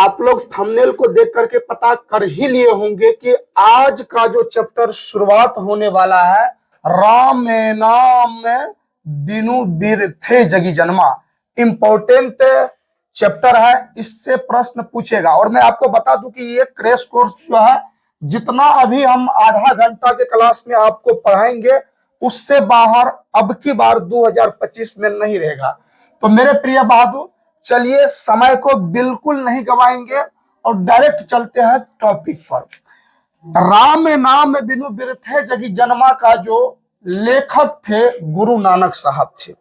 आप लोग थंबनेल को देख करके पता कर ही लिए होंगे कि आज का जो चैप्टर शुरुआत होने वाला है, राम नाम बिनु बिरथे जगी जन्मा, इंपॉर्टेंट चैप्टर है। इससे प्रश्न पूछेगा। और मैं आपको बता दूं कि ये क्रैश कोर्स जो है, जितना अभी हम आधा घंटा के क्लास में आपको पढ़ाएंगे, उससे बाहर अब की बार 2025 में नहीं रहेगा। तो मेरे प्रिय बहादुर, चलिए समय को बिल्कुल नहीं गवाएंगे और डायरेक्ट चलते हैं टॉपिक पर। राम नाम बिनु बिरथे जगी जन्मा का जो लेखक थे गुरु नानक साहब थे।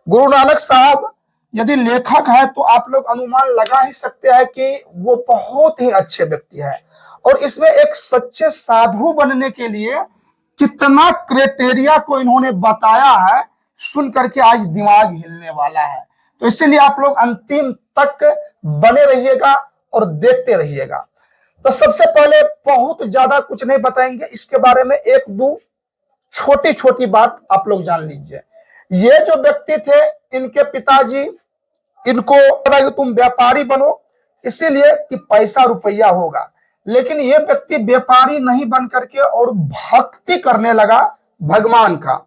गुरु नानक साहब यदि लेखक है तो आप लोग अनुमान लगा ही सकते हैं कि वो बहुत ही अच्छे व्यक्ति है। और इसमें एक सच्चे साधु बनने के लिए कितना क्राइटेरिया को इन्होंने बताया है, सुन करके आज दिमाग हिलने वाला है। तो इसीलिए आप लोग अंतिम तक बने रहिएगा और देखते रहिएगा। तो सबसे पहले बहुत ज्यादा कुछ नहीं बताएंगे, इसके बारे में एक दो छोटी छोटी बात आप लोग जान लीजिए। ये जो व्यक्ति थे, इनके पिताजी इनको पता कि तुम व्यापारी बनो, इसीलिए कि पैसा रुपया होगा। लेकिन ये व्यक्ति व्यापारी नहीं बन करके और भक्ति करने लगा भगवान का।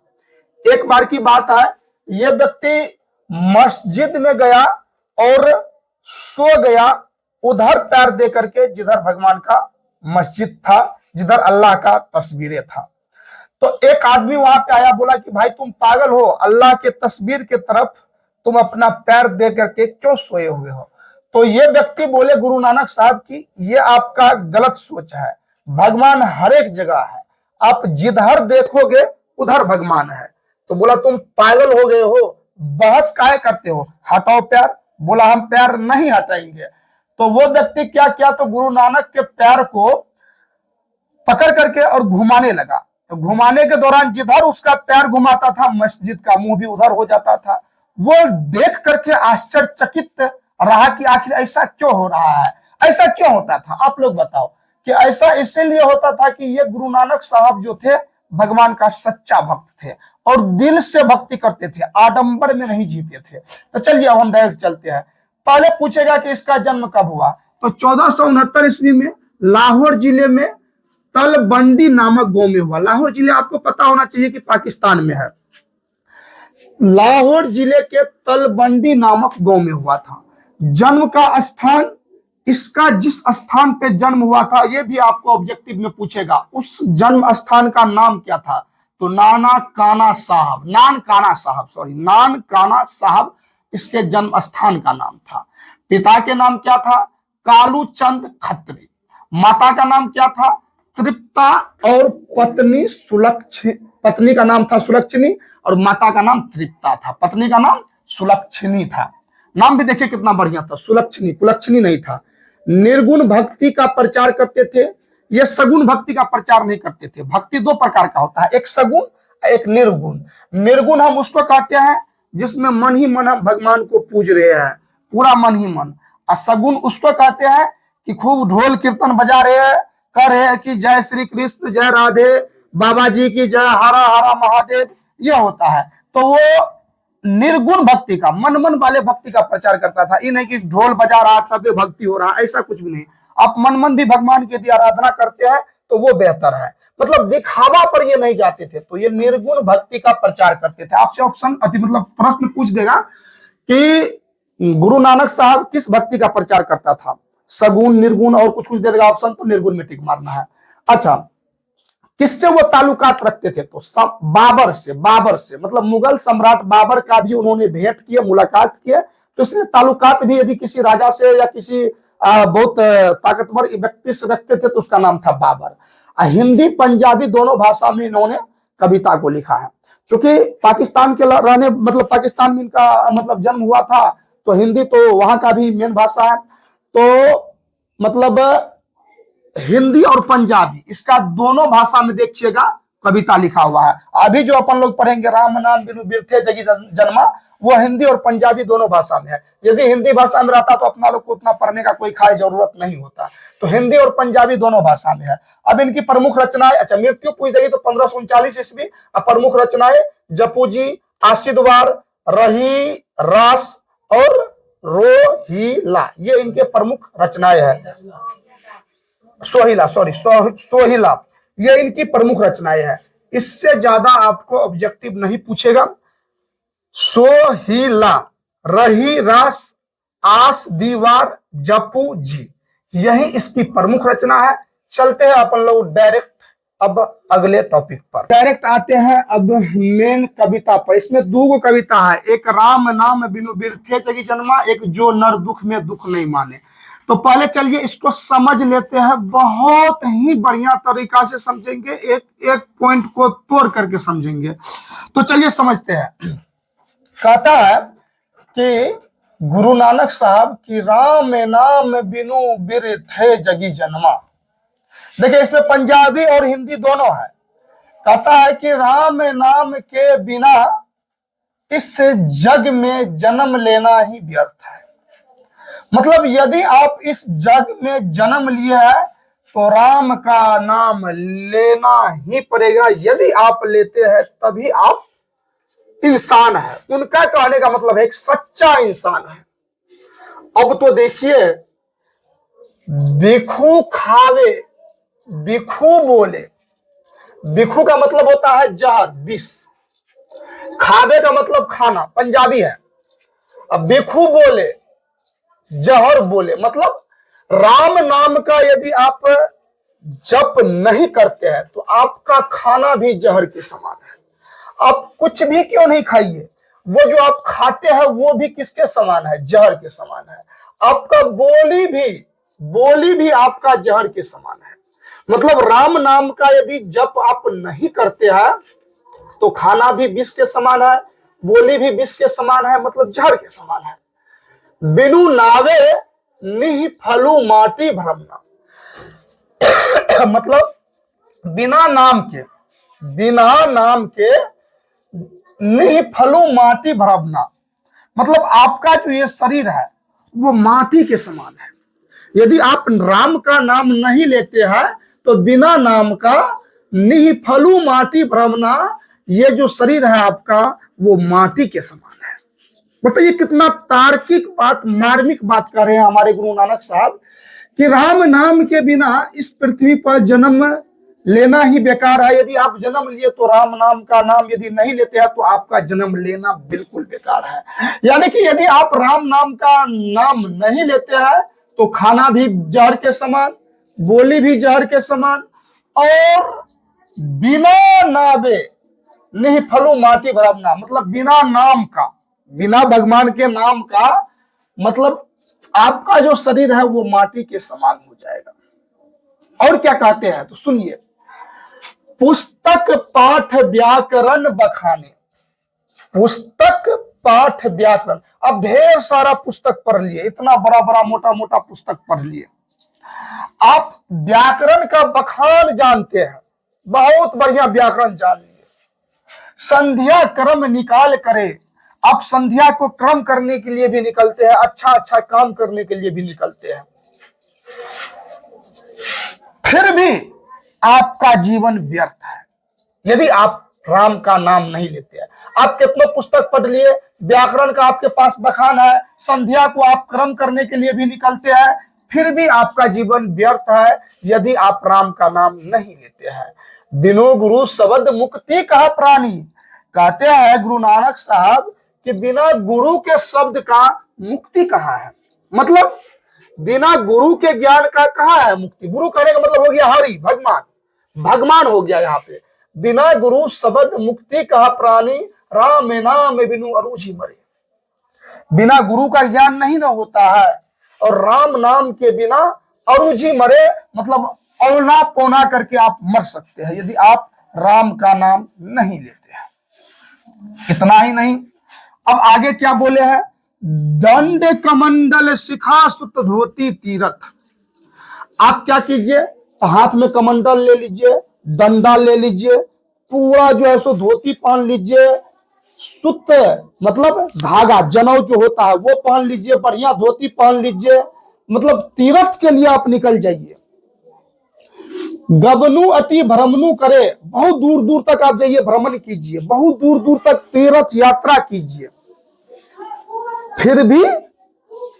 एक बार की बात है, ये व्यक्ति मस्जिद में गया और सो गया उधर पैर दे करके जिधर भगवान का मस्जिद था, जिधर अल्लाह का तस्वीरें था। तो एक आदमी वहां पे आया, बोला कि भाई तुम पागल हो, अल्लाह के तस्वीर के तरफ तुम अपना पैर दे करके क्यों सोए हुए हो। तो ये व्यक्ति बोले गुरु नानक साहब की ये आपका गलत सोच है, भगवान हर एक जगह है, आप जिधर देखोगे उधर भगवान है। तो बोला तुम पागल हो गए हो, बहस काहे करते हो, हटाओ पैर। बोला हम पैर नहीं हटाएंगे। तो वो व्यक्ति क्या किया, तो गुरु नानक के पैर को पकड़ करके और घुमाने लगा। तो घुमाने के दौरान जिधर उसका पैर घुमाता था, मस्जिद का मुंह भी उधर हो जाता था। वो देख करके आश्चर्यचकित रहा कि आखिर ऐसा क्यों हो रहा है, ऐसा क्यों होता था। आप लोग बताओ कि ऐसा इसीलिए होता था कि ये गुरु नानक साहब जो थे भगवान का सच्चा भक्त थे और दिल से भक्ति करते थे, आडंबर में नहीं जीते थे। तो चलिए अब हम डायरेक्ट चलते हैं। पहले पूछेगा कि इसका जन्म कब हुआ, तो 1469 ईस्वी में लाहौर जिले में तलबंडी नामक गांव में हुआ। लाहौर जिले आपको पता होना चाहिए कि पाकिस्तान में है। लाहौर जिले के तलबंडी नामक गांव में हुआ था। जन्म का स्थान, इसका जिस स्थान पे जन्म हुआ था, यह भी आपको ऑब्जेक्टिव में पूछेगा, उस जन्म स्थान का नाम क्या था। तो नानकाना साहब इसके जन्म स्थान का नाम था। पिता के नाम क्या था, कालू चंद खत्री। माता का नाम क्या था, तृप्ता। और पत्नी का नाम था सुलक्षणी और माता का नाम तृप्ता था। पत्नी का नाम सुलक्षणी था। नाम भी देखिए कितना बढ़िया था, सुलक्षणी, कुलक्षणी नहीं था। निर्गुण भक्ति का प्रचार करते थे, ये सगुण भक्ति का प्रचार नहीं करते थे। भक्ति दो प्रकार का होता है, एक सगुण एक निर्गुण। निर्गुण हम उसको कहते हैं जिसमें मन ही मन हम भगवान को पूज रहे हैं, पूरा मन ही मन। और सगुण उसको कहते हैं कि खूब ढोल कीर्तन बजा रहे हैं, कह रहे हैं कि जय श्री कृष्ण, जय राधे, बाबा जी की जय, हरा हरा महादेव, ये होता है। तो वो निर्गुण भक्ति का, मन वाले भक्ति का प्रचार करता था। ये नहीं कि ढोल बजा रहा था भी भक्ति हो रहा, ऐसा कुछ भी नहीं। आप मन भी भगवान की यदि आराधना करते हैं तो वो बेहतर है, मतलब दिखावा पर ये नहीं जाते थे। तो ये निर्गुण भक्ति का प्रचार करते थे। आपसे ऑप्शन मतलब प्रश्न पूछ देगा कि गुरु नानक साहब किस भक्ति का प्रचार करता था, सगुण, निर्गुण और कुछ दे देगा ऑप्शन, तो निर्गुण में टिक मारना है। अच्छा, किससे वो ताल्लुकात रखते थे, तो बाबर से मतलब मुगल सम्राट बाबर का भी उन्होंने भेंट किए, मुलाकात किए। तो इसलिए ताल्लुकात भी यदि किसी राजा से या किसी बहुत ताकतवर व्यक्ति से रखते थे तो उसका नाम था बाबर। हिंदी पंजाबी दोनों भाषा में इन्होंने कविता को लिखा है। क्योंकि पाकिस्तान के रहने, मतलब पाकिस्तान में इनका मतलब जन्म हुआ था, तो हिंदी तो वहां का भी मेन भाषा है। तो मतलब हिंदी और पंजाबी, इसका दोनों भाषा में देखिएगा कविता लिखा हुआ है। अभी जो अपन लोग पढ़ेंगे राम नाम बिनु बिरथे जगी जन्मा, वो हिंदी और पंजाबी दोनों भाषा में है। यदि हिंदी भाषा में रहता तो अपना लोग को उतना पढ़ने का कोई खास जरूरत नहीं होता। तो हिंदी और पंजाबी दोनों भाषा में है। अब इनकी प्रमुख रचनाएं, अच्छा मृत्यु पूछ देगी तो 1539 ईस्वी। प्रमुख रचनाएं जपूजी, आशीद्वार, रही, रास और रोहिला, ये इनके प्रमुख रचनाएं हैं। सोहिला, सॉरी, सोहिला, ये इनकी प्रमुख रचनाएं हैं। इससे ज्यादा आपको ऑब्जेक्टिव नहीं पूछेगा। सोहिला, रही, रास, आस, दीवार, जपू, जी, यही इसकी प्रमुख रचना है। चलते हैं अपन लोग डायरेक्ट अब अगले टॉपिक पर, डायरेक्ट आते हैं अब मेन कविता पर। इसमें दो कविता है, एक राम नाम बिनु बिरथे जगी जन्मा, एक जो नर दुख में दुख नहीं माने। तो पहले चलिए इसको समझ लेते हैं, बहुत ही बढ़िया तरीका से समझेंगे, एक एक पॉइंट को तोड़ करके समझेंगे। तो चलिए समझते हैं। कहता है कि गुरु नानक साहब की राम नाम बिनु बिरथे जगी जन्मा। देखिए इसमें पंजाबी और हिंदी दोनों है। कहता है कि राम नाम के बिना इस जग में जन्म लेना ही व्यर्थ है। मतलब यदि आप इस जग में जन्म लिए है तो राम का नाम लेना ही पड़ेगा। यदि आप लेते हैं तभी आप इंसान है। उनका कहने का मतलब है एक सच्चा इंसान है। अब तो देखिए, भिखू खावे, भिखू बोले, भिखू का मतलब होता है जहर, विष। खावे का मतलब खाना, पंजाबी है। अब भिखू बोले, जहर बोले, मतलब राम नाम का यदि आप जप नहीं करते हैं तो आपका खाना भी जहर के समान है। आप कुछ भी क्यों नहीं खाइए, वो जो आप खाते हैं वो भी किसके समान है, जहर के समान है। आपका बोली भी आपका जहर के समान है। मतलब राम नाम का यदि जप आप नहीं करते हैं तो खाना भी विष के समान है, बोली भी विष के समान है, मतलब जहर के समान है। बिनु नावे निहि फलू माटी भ्रमना, मतलब बिना नाम के निहि फलू माटी भ्रमना, मतलब आपका जो ये शरीर है वो माटी के समान है। यदि आप राम का नाम नहीं लेते हैं तो बिना नाम का निहि फलू माटी भ्रमना, ये जो शरीर है आपका वो माटी के समान है। बताइए कितना तार्किक बात, मार्मिक बात कर रहे हैं हमारे गुरु नानक साहब कि राम नाम के बिना इस पृथ्वी पर जन्म लेना ही बेकार है। यदि आप जन्म लिए तो राम नाम का नाम यदि नहीं लेते हैं तो आपका जन्म लेना बिल्कुल बेकार है। यानी कि यदि आप राम नाम का नाम नहीं लेते हैं तो खाना भी जहर के समान, बोली भी जहर के समान, और बिना नावे नहीं फलू माटी भ्रमना, मतलब बिना नाम का, बिना भगवान के नाम का, मतलब आपका जो शरीर है वो माटी के समान हो जाएगा। और क्या कहते हैं तो सुनिए, पुस्तक पाठ व्याकरण बखाने, पुस्तक पाठ व्याकरण। अब ढेर सारा पुस्तक पढ़ लिए, इतना बड़ा बड़ा मोटा मोटा पुस्तक पढ़ लिए, आप व्याकरण का बखान जानते हैं, बहुत बढ़िया व्याकरण जान लिए। संध्या क्रम निकाल करे, आप संध्या को क्रम करने के लिए भी निकलते हैं, अच्छा अच्छा काम करने के लिए भी निकलते हैं, फिर भी आपका जीवन व्यर्थ है यदि आप राम का नाम नहीं लेते हैं। आप कितने पुस्तक पढ़ लिए, व्याकरण का आपके पास बखान है, संध्या को आप क्रम करने के लिए भी निकलते हैं, फिर भी आपका जीवन व्यर्थ है यदि आप राम का नाम नहीं लेते हैं। बिनु गुरु शब्द मुक्ति कहा प्राणी। कहते हैं गुरु नानक साहब कि बिना गुरु के शब्द का मुक्ति कहाँ है। मतलब बिना गुरु के ज्ञान का कहाँ है मुक्ति। गुरु कहने का मतलब हो गया हरि, भगवान, भगवान हो गया यहाँ पे। बिना गुरु शब्द मुक्ति कहा प्राणी, राम नाम बिनु अरुझि मरे। बिना गुरु का ज्ञान नहीं ना होता है, और राम नाम के बिना अरुझि मरे, मतलब औना पौना करके आप मर सकते हैं यदि आप राम का नाम नहीं लेते हैं। इतना ही नहीं, अब आगे क्या बोले हैं, दंड कमंडल शिखा सुत धोती तीरथ। आप क्या कीजिए, हाथ में कमंडल ले लीजिए, डंडा ले लीजिए, पूरा जो है सो धोती पहन लीजिए, सुत मतलब धागा, जनेऊ जो होता है वो पहन लीजिए, बढ़िया धोती पहन लीजिए, मतलब तीर्थ के लिए आप निकल जाइए। गबनु अति भ्रमनु करे, बहुत दूर दूर तक आप जाइए, भ्रमण कीजिए, बहुत दूर दूर तक तीर्थ यात्रा कीजिए, फिर भी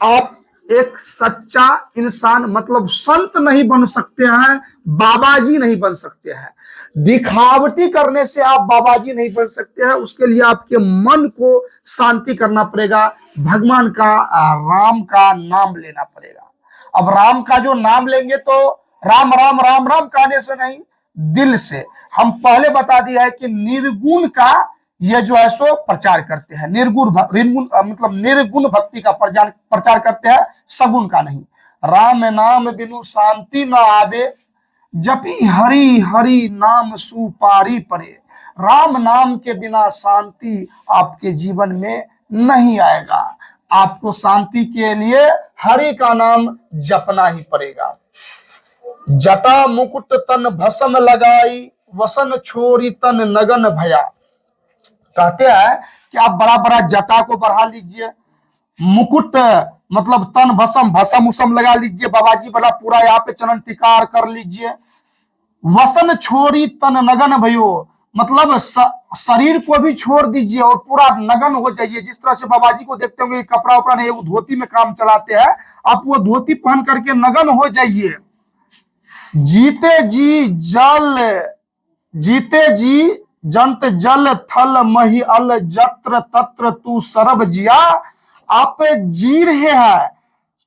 आप एक सच्चा इंसान मतलब संत नहीं बन सकते हैं, बाबाजी नहीं बन सकते हैं। दिखावटी करने से आप बाबाजी नहीं बन सकते हैं। उसके लिए आपके मन को शांति करना पड़ेगा, भगवान का राम का नाम लेना पड़ेगा। अब राम का जो नाम लेंगे तो राम राम राम राम कहने से नहीं, दिल से। हम पहले बता दिया है कि निर्गुण का ये जो है सो प्रचार करते हैं, मतलब निर्गुण भक्ति का प्रचार करते हैं, सगुण का नहीं। राम नाम बिनु शांति न आवे, जपी हरि हरि नाम सुपारी परे। राम नाम के बिना शांति आपके जीवन में नहीं आएगा। आपको शांति के लिए हरि का नाम जपना ही पड़ेगा। जटा मुकुट तन भस्म लगाई, वसन छोरी तन नगन भया। कहते हैं कि आप बड़ा बड़ा जटा को बढ़ा लीजिए, मुकुट मतलब तन भस्म उसम लगा लीजिए, बाबाजी बड़ा पूरा यहाँ पे चरण टिकार कर लीजिए। वसन छोरी तन नगन भयो, मतलब शरीर को भी छोड़ दीजिए और पूरा नगन हो जाइए। जिस तरह से बाबाजी को देखते होंगे कपड़ा उपड़ा नहीं, वो धोती में काम चलाते हैं, आप वो धोती पहन करके नगन हो जाइए। जीते जी जंत जल थल मही अल जत्र तत्र तू सरब जिया। आप जी रहे हैं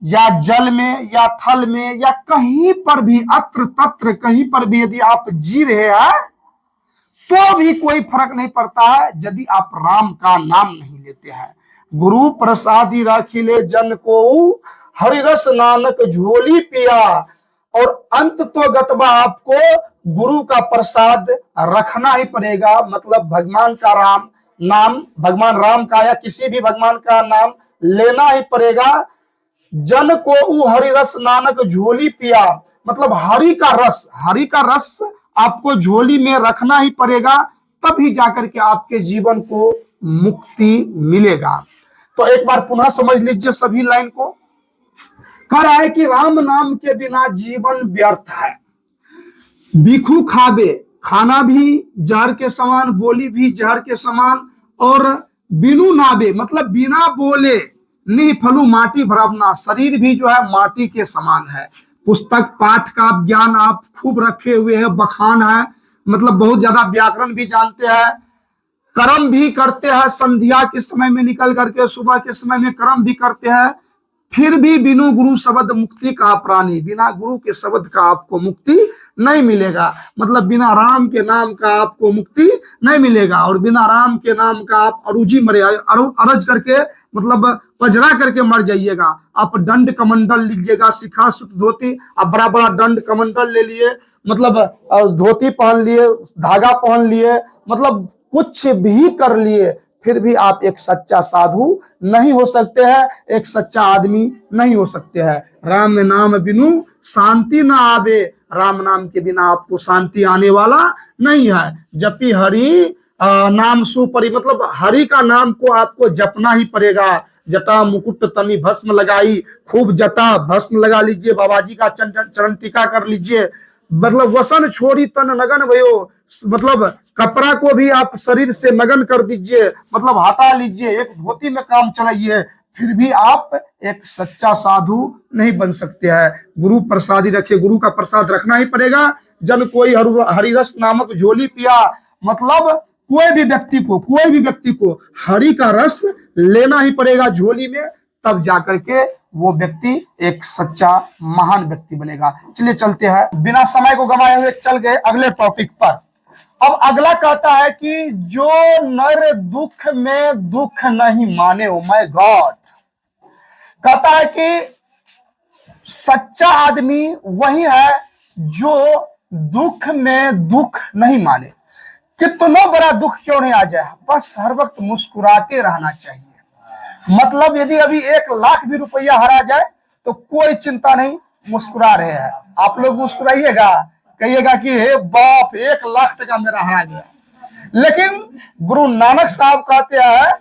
या जल में या थल में या कहीं पर भी, अत्र तत्र कहीं पर भी यदि आप जी रहे हैं तो भी कोई फर्क नहीं पड़ता है यदि आप राम का नाम नहीं लेते हैं। गुरु प्रसादी राखिले जन को, हरिरस नानक झोली पिया। और अंत तो गतबा आपको गुरु का प्रसाद रखना ही पड़ेगा, मतलब भगवान का नाम, भगवान राम का या किसी भी भगवान का नाम लेना ही पड़ेगा। जन को हरिरस नानक झोली पिया, मतलब हरि का रस आपको झोली में रखना ही पड़ेगा, तभी जाकर के आपके जीवन को मुक्ति मिलेगा। तो एक बार पुनः समझ लीजिए सभी लाइन को। कह रहा है कि राम नाम के बिना जीवन व्यर्थ है। बिखू खाबे, खाना भी जहर के समान, बोली भी जहर के समान। और बिनु नाबे मतलब बिना बोले, नी फलू माटी भरवना, शरीर भी जो है माटी के समान है। पुस्तक पाठ का ज्ञान आप खूब रखे हुए हैं, बखान है, मतलब बहुत ज्यादा व्याकरण भी जानते हैं, कर्म भी करते हैं, संध्या के समय में निकल करके सुबह के समय में कर्म भी करते हैं, फिर भी बिनु गुरु शब्द मुक्ति का प्राणी, बिना गुरु के शब्द का आपको मुक्ति नहीं मिलेगा। मतलब बिना राम के नाम का आपको मुक्ति नहीं मिलेगा। और बिना राम के नाम का आप अरुजी मरे, अरज करके मतलब पजरा करके मर जाइएगा। आप दंड कमंडल लीजिएगा, शिखा सुत धोती, आप बड़ा बड़ा दंड कमंडल ले लिए, मतलब धोती पहन लिए, धागा पहन लिए, मतलब कुछ भी कर लिए, फिर भी आप एक सच्चा साधु नहीं हो सकते हैं, एक सच्चा आदमी नहीं हो सकते हैं। राम नाम बिनु शांति ना आवे, राम नाम के बिना आपको शांति आने वाला नहीं है। जपी हरि नाम सुपरि, मतलब हरि का नाम को आपको जपना ही पड़ेगा। जटा मुकुट तनि भस्म लगाई, खूब जटा भस्म लगा लीजिए, बाबाजी का चरण टीका कर लीजिए। मतलब वसन छोड़ी तन नगन भयो, मतलब कपड़ा को भी आप शरीर से नगन कर दीजिए, मतलब हटा लीजिए, एक धोती में काम चलाइए, फिर भी आप एक सच्चा साधु नहीं बन सकते हैं। गुरु प्रसादी रखिए, गुरु का प्रसाद रखना ही पड़ेगा। जन कोई हरिरस नामक झोली पिया, मतलब कोई भी व्यक्ति को हरि का रस लेना ही पड़ेगा झोली में, तब जाकर के वो व्यक्ति एक सच्चा महान व्यक्ति बनेगा। चलिए चलते हैं, बिना समय को गंवाए हुए चल गए अगले टॉपिक पर। अब अगला कहता है कि जो नर दुख में दुख नहीं माने, ओ माय गॉड, कहता है कि सच्चा आदमी वही है जो दुख में दुख नहीं माने। कितना बड़ा दुख क्यों नहीं आ जाए, बस हर वक्त मुस्कुराते रहना चाहिए। मतलब यदि अभी 1 लाख भी रुपया हरा जाए तो कोई चिंता नहीं, मुस्कुरा रहे हैं। आप लोग मुस्कुराइएगा, कहिएगा कि हे बाप 1 लाख टका मेरा हरा गया। लेकिन गुरु नानक साहब कहते हैं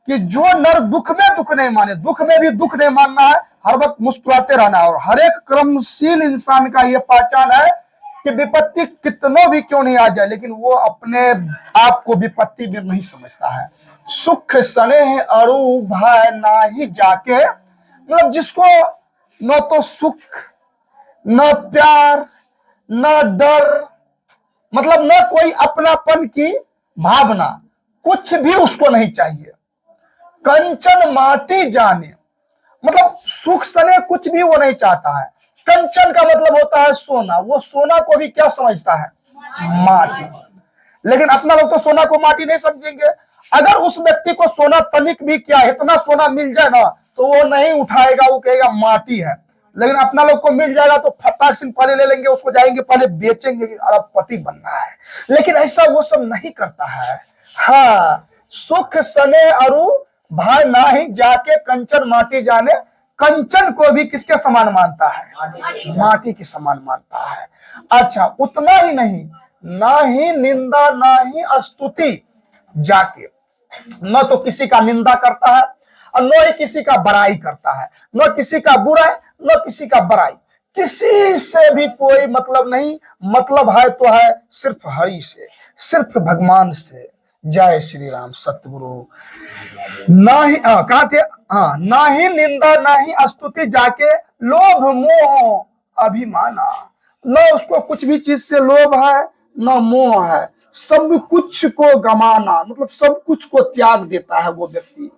कि जो नर दुख में दुख नहीं माने, दुख में भी दुख नहीं मानना है, हर वक्त मुस्कुराते रहना है। और हर एक कर्मशील इंसान का यह पहचान है कि विपत्ति कितनों भी क्यों नहीं आ जाए, लेकिन वो अपने आप को विपत्ति में नहीं समझता है। सुख स्नेह अरु भय नाही जाके, मतलब जिसको न तो सुख, न प्यार, न डर, मतलब न कोई अपनापन की भावना, कुछ भी उसको नहीं चाहिए। कंचन माटी जाने, मतलब सुख सने कुछ भी वो नहीं चाहता है। कंचन का मतलब होता है सोना, वो सोना को भी क्या समझता है? माटी। लेकिन अपना लोग तो सोना को माटी नहीं समझेंगे। अगर उस व्यक्ति को सोना तनिक भी क्या इतना सोना मिल जाए ना तो वो नहीं उठाएगा, वो कहेगा माटी है। लेकिन अपना लोग को मिल जाएगा तो फटाक से पहले ले लेंगे, उसको जाएंगे पहले बेचेंगे कि अरबपति बनना है। लेकिन ऐसा वो सब नहीं करता है। हाँ, सुख सने अरु भाई ना ही जाके कंचन माटी जाने, कंचन को भी किसके समान मानता है? माटी के समान मानता है। अच्छा, उतना ही नहीं, ना ही निंदा ना ही स्तुति जाके, न तो किसी का निंदा करता है और न ही किसी का बड़ाई करता है, न किसी का बुराई न किसी का बड़ाई, किसी से भी कोई मतलब नहीं। मतलब है तो है सिर्फ हरि से, सिर्फ भगवान से। जय श्री राम सतगुरु। ना ही कहा थे, हाँ, ना ही निंदा ना ही स्तुति जाके, लोभ मोह अभिमाना, न उसको कुछ भी चीज से लोभ है न मोह है। सब कुछ को गमाना, मतलब सब कुछ को त्याग देता है वो व्यक्ति।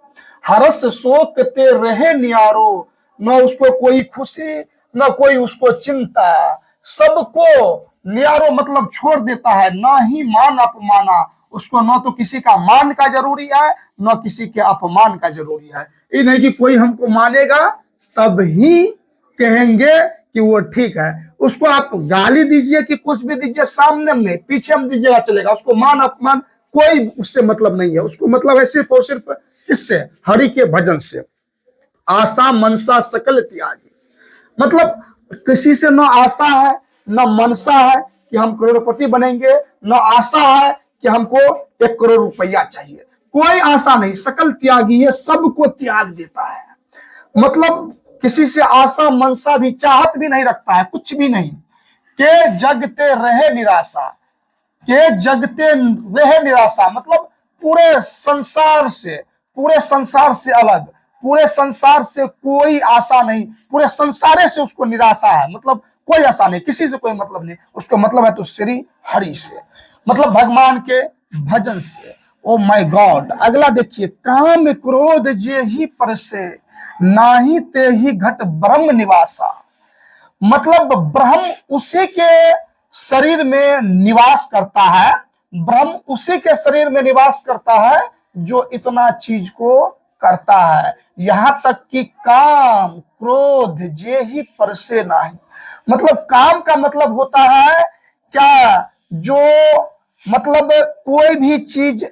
हरस शोक ते रहे नियारो, न उसको कोई खुशी न कोई उसको चिंता, सबको नियारो मतलब छोड़ देता है। ना ही मान अपमाना, उसको न तो किसी का मान का जरूरी है न किसी के अपमान का जरूरी है। ये नहीं कि कोई हमको मानेगा तब ही कहेंगे कि वो ठीक है। उसको आप गाली दीजिए कि कुछ भी दीजिए, सामने में पीछे में दीजिएगा चलेगा। उसको मान अपमान कोई उससे मतलब नहीं है। उसको मतलब है सिर्फ और सिर्फ किससे? हरि के भजन से। आशा मनसा सकल त्यागी, मतलब किसी से न आशा है न मनसा है कि हम करोड़पति बनेंगे, न आशा है कि हमको 1 करोड़ रुपया चाहिए। कोई आशा नहीं, सकल त्यागी है, सबको त्याग देता है। मतलब किसी से आशा मनसा भी चाहत भी नहीं रखता है, कुछ भी नहीं। के जगते रहे निराशा, के जगते रहे निराशा, मतलब पूरे संसार से अलग, पूरे संसार से कोई आशा नहीं, पूरे संसार से उसको निराशा है। मतलब कोई आशा नहीं, किसी से कोई मतलब नहीं। उसको मतलब है तो श्री हरि से, मतलब भगवान के भजन से। ओ माय गॉड, अगला देखिए, काम क्रोध जे ही परसे, नाही ते ही घट ब्रह्म निवासा, मतलब ब्रह्म उसी के शरीर में निवास करता है। ब्रह्म उसी के शरीर में निवास करता है जो इतना चीज को करता है। यहां तक कि काम क्रोध जे ही परसे नाही, मतलब काम का मतलब होता है क्या? जो मतलब कोई भी चीज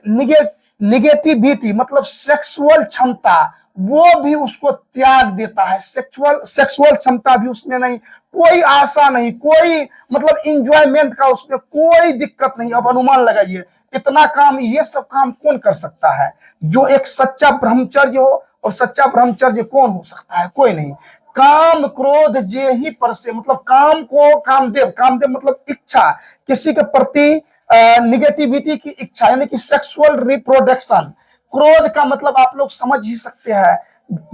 निगेटिविटी, मतलब सेक्सुअल क्षमता, वो भी उसको त्याग देता है। सेक्सुअल क्षमता भी उसमें नहीं, कोई आशा नहीं, कोई मतलब इंजॉयमेंट का उसमें कोई दिक्कत नहीं। अब अनुमान लगाइए, इतना काम, ये सब काम कौन कर सकता है? जो एक सच्चा ब्रह्मचर्य हो, और सच्चा ब्रह्मचर्य कौन हो सकता है? कोई नहीं। काम क्रोध जे ही परसे, मतलब काम को कामदेव मतलब इच्छा, किसी के प्रति निगेटिविटी की इच्छा, यानी कि सेक्सुअल रिप्रोडक्शन। क्रोध का मतलब आप लोग समझ ही सकते हैं,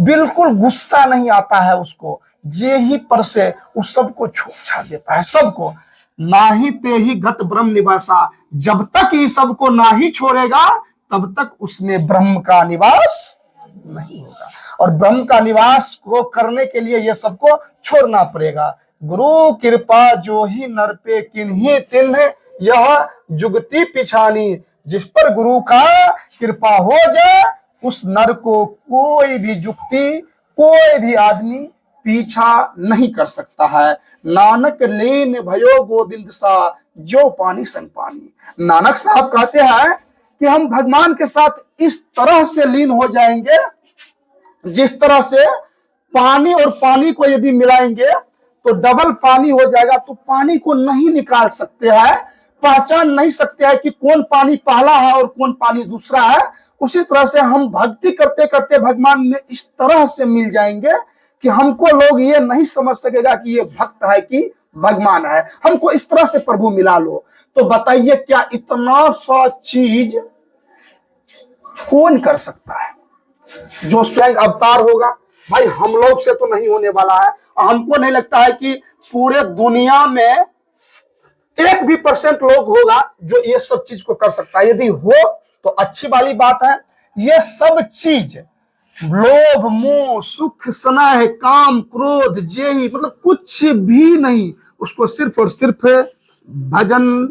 बिल्कुल गुस्सा नहीं आता है उसको। जे ही पर से उस सबको छोड़ छाड़ देता है, सबको। ना ही ते ही घट ब्रह्म निवासा, जब तक ये सबको ना ही छोड़ेगा तब तक उसमें ब्रह्म का निवास नहीं होगा। और ब्रह्म का निवास को करने के लिए ये सबको छोड़ना पड़ेगा। गुरु कृपा जो ही नर पे किन्हीं तिन्ह यह जुगती पिछानी, जिस पर गुरु का कृपा हो जाए उस नर को कोई भी जुक्ति, कोई भी आदमी पीछा नहीं कर सकता है। नानक लीन भयो गोविंद सा, जो पानी संग पानी। नानक साहब कहते हैं कि हम भगवान के साथ इस तरह से लीन हो जाएंगे जिस तरह से पानी और पानी को यदि मिलाएंगे तो डबल पानी हो जाएगा। तो पानी को नहीं निकाल सकते हैं, पहचान नहीं सकते हैं कि कौन पानी पहला है और कौन पानी दूसरा है। उसी तरह से हम भक्ति करते करते भगवान में इस तरह से मिल जाएंगे कि हमको लोग ये नहीं समझ सकेगा कि ये भक्त है कि भगवान है। हमको इस तरह से प्रभु मिला लो। तो बताइए, क्या इतना सा चीज कौन कर सकता है? जो स्वयं अवतार होगा, भाई हम लोग से तो नहीं होने वाला है। और हमको नहीं लगता है कि पूरे दुनिया में 1% लोग होगा जो ये सब चीज को कर सकता है। यदि हो तो अच्छी वाली बात है। ये सब चीज लोभ, मोह, सुख, स्नेह, काम, क्रोध, जेही, मतलब कुछ भी नहीं, उसको सिर्फ और सिर्फ भजन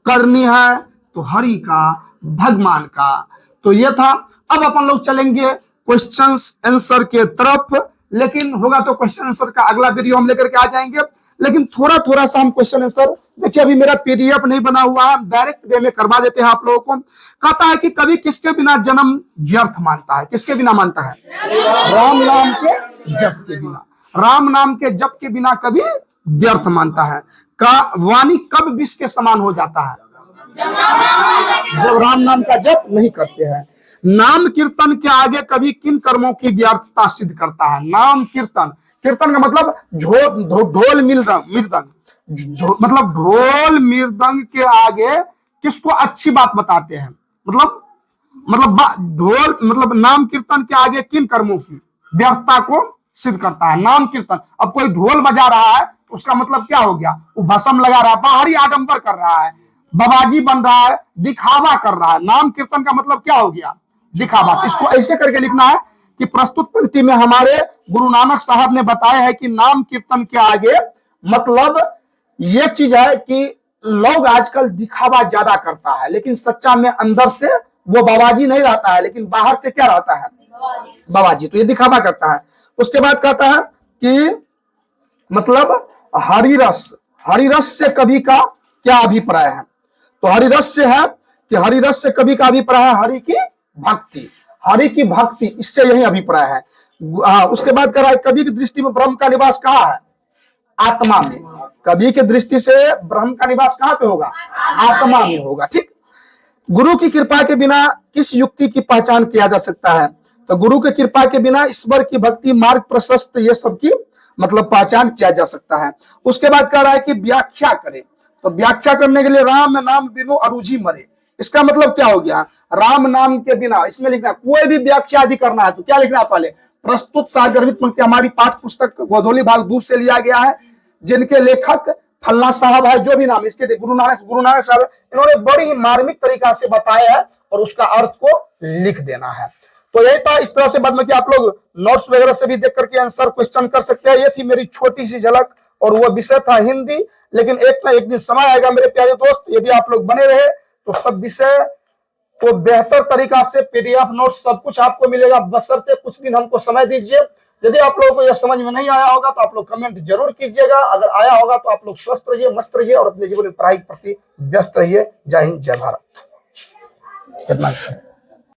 करनी है तो हरि का, भगवान का। तो ये था। अब अपन लोग चलेंगे क्वेश्चंस आंसर के तरफ, लेकिन होगा तो क्वेश्चन आंसर का अगला वीडियो हम लेकर के आ जाएंगे। लेकिन थोड़ा थोड़ा सा हम क्वेश्चन आंसर, देखिए अभी मेरा पीडीएफ नहीं बना हुआ है, डायरेक्ट वे में करवा देते हैं आप लोगों को। कहता है कि कवि किसके बिना जन्म व्यर्थ मानता है? किसके बिना मानता है? राम नाम के जप के बिना। राम नाम के जप के बिना कवि व्यर्थ मानता है। का वाणी कब विष के समान हो जाता है? जब राम नाम का जप नहीं करते हैं। नाम कीर्तन के आगे कवि किन कर्मों की व्यर्थता सिद्ध करता है? नाम कीर्तन, कीर्तन का मतलब ढोल मृदंग, मतलब ढोल मृदंग के आगे किसको अच्छी बात बताते हैं? मतलब ढोल, मतलब नाम कीर्तन के आगे किन कर्मों की व्यर्थता को सिद्ध करता है? नाम कीर्तन। अब कोई ढोल बजा रहा है तो उसका मतलब क्या हो गया? वो भस्म लगा रहा है, बाहरी आडंबर कर रहा है, बाबाजी बन रहा है, दिखावा कर रहा है। नाम कीर्तन का मतलब क्या हो गया? दिखावा। इसको ऐसे करके लिखना है कि प्रस्तुत पंक्ति में हमारे गुरु नानक साहब ने बताया है कि नाम कीर्तन के आगे मतलब ये चीज है कि लोग आजकल दिखावा ज्यादा करता है, लेकिन सच्चा में अंदर से वो बाबाजी नहीं रहता है, लेकिन बाहर से क्या रहता है? बाबाजी। तो ये दिखावा करता है। उसके बाद कहता है कि मतलब हरिरस, हरिरस से कवि का क्या अभिप्राय है? तो हरिरस से है कि हरिरस से कवि का अभिप्राय है हरि की भक्ति, हरि की भक्ति, इससे यही अभिप्राय है। उसके बाद कह रहा है कवि की दृष्टि में ब्रह्म का निवास कहाँ है? आत्मा में। कवि की दृष्टि से ब्रह्म का निवास कहाँ पे होगा? आत्मा में होगा। ठीक। गुरु की कृपा के बिना किस युक्ति की पहचान किया जा सकता है? तो गुरु की कृपा के बिना ईश्वर की भक्ति, मार्ग प्रशस्त, ये सब की मतलब पहचान किया जा सकता है। उसके बाद कह रहा है कि व्याख्या करें। तो व्याख्या करने के लिए राम नाम बिनु अरुझि मरे, इसका मतलब क्या हो गया? राम नाम के बिना, इसमें लिखना कोई भी व्याख्या आदि करना है तो क्या लिखना है? पहले प्रस्तुत सारगर्भित पंक्ति हमारी पाठ पुस्तक गोधौली भाग 2 से लिया गया है, जिनके लेखक फल्ला साहब है, जो भी नाम इसके गुरु नानक साहब, इन्होंने बड़ी ही मार्मिक तरीका से बताया है और उसका अर्थ को लिख देना है। तो यही था। इस तरह से बाद में कि आप लोग नोट्स वगैरह से भी देख करके आंसर क्वेश्चन कर सकते हैं। ये थी मेरी छोटी सी झलक, और वो विषय था हिंदी। लेकिन एक ना एक दिन समय आएगा मेरे प्यारे दोस्त, यदि आप लोग बने रहे तो सब विषय को बेहतर तरीका से पीडीएफ नोट्स सब कुछ आपको मिलेगा, बशर्ते कुछ दिन हमको समय दीजिए। यदि आप लोगों को यह समझ में नहीं आया होगा तो आप लोग कमेंट जरूर कीजिएगा। अगर आया होगा तो आप लोग स्वस्थ रहिए, मस्त रहिए और अपने जीवन में पढ़ाई के प्रति व्यस्त रहिए। जय हिंद, जय भारत।